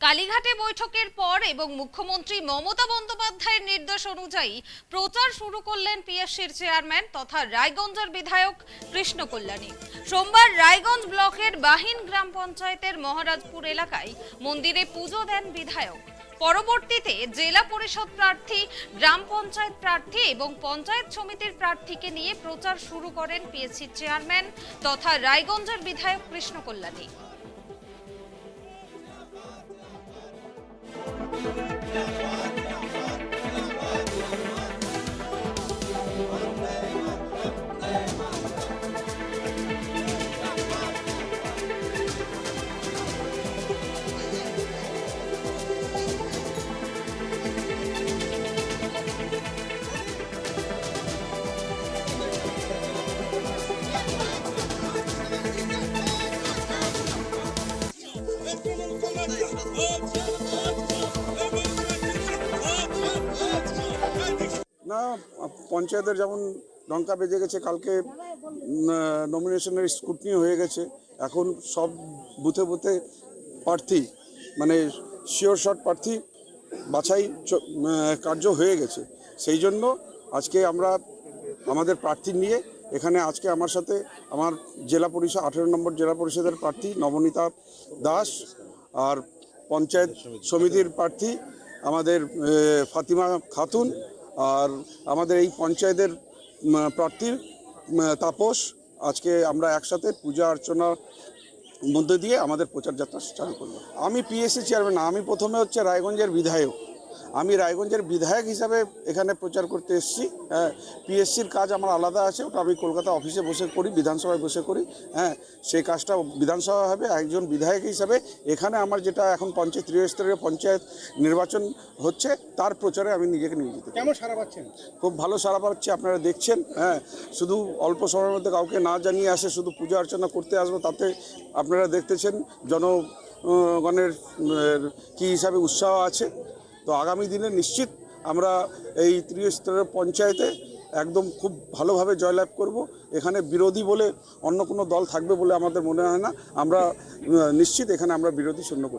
কালীঘাটে বৈঠকের পর এবং মুখ্যমন্ত্রী মমতা বন্দ্যোপাধ্যায়ের নির্দেশ অনুযায়ী প্রচার শুরু করলেন পিএসসির চেয়ারম্যান তথা রায়গঞ্জের বিধায়ক কৃষ্ণ কল্যাণী। সোমবার রায়গঞ্জ ব্লকের বাহিন গ্রাম পঞ্চায়েতের মহারাজপুর এলাকায় মন্দিরে পুজো দেন বিধায়ক। পরবর্তীতে জেলা পরিষদ প্রার্থী, গ্রাম পঞ্চায়েত প্রার্থী এবং পঞ্চায়েত সমিতির প্রার্থীকে নিয়ে প্রচার শুরু করেন পিএসসির চেয়ারম্যান তথা রায়গঞ্জের বিধায়ক কৃষ্ণ কল্যাণী। না, পঞ্চায়েতের যেমন ডঙ্কা বেজে গেছে, কালকে নমিনেশনের স্ক্রুটনি হয়ে গেছে। এখন সব বুথে বুথে প্রার্থী মানে শিওর শট প্রার্থী বাছাই কার্য হয়ে গেছে। সেই জন্য আজকে আমরা আমাদের প্রার্থী নিয়ে এখানে আজকে আমার সাথে আমার জেলা পরিষদ 18 নম্বর জেলা পরিষদের প্রার্থী নবনীতা দাস আর পঞ্চায়েত সমিতির প্রার্থী আমাদের ফাতিমা খাতুন আর আমাদের এই পঞ্চায়েতের প্রার্থী তাপস, আজকে আমরা একসাথে পূজা অর্চনার মধ্যে দিয়ে আমাদের প্রচার যাত্রা চালু করলাম। আমি পিএসসি চেয়ারম্যান না, আমি প্রথমে হচ্ছে রায়গঞ্জের বিধায়ক। আমি রায়গঞ্জের বিধায়ক হিসাবে এখানে প্রচার করতে এসেছি। হ্যাঁ, পিএসসির কাজ আমার আলাদা আছে, ওটা আমি কলকাতা অফিসে বসে করি, বিধানসভায় বসে করি। হ্যাঁ, সেই কাজটা বিধানসভা হবে। একজন বিধায়ক হিসাবে এখানে আমার যেটা এখন পঞ্চায়েত ত্রিস্তরীয় পঞ্চায়েত নির্বাচন হচ্ছে তার প্রচারে আমি নিজেকে নিয়োজিত। কেমন সাড়া পাচ্ছেন? খুব ভালো সাড়া পাচ্ছি, আপনারা দেখছেন। হ্যাঁ, শুধু অল্প সময়ের মধ্যে কাউকে না জানিয়ে আসে, শুধু পূজা অর্চনা করতে আসবো, তাতে আপনারা দেখতেছেন জনগণের কী হিসাবে উৎসাহ আছে। তো আগামী দিনে নিশ্চিত আমরা এই ত্রিস্তরের পঞ্চায়েতে একদম খুব ভালোভাবে জয়লাভ করব। এখানে বিরোধী বলে অন্য কোনো দল থাকবে বলে আমাদের মনে হয় না। আমরা নিশ্চিত এখানে আমরা বিরোধী শূন্য করব।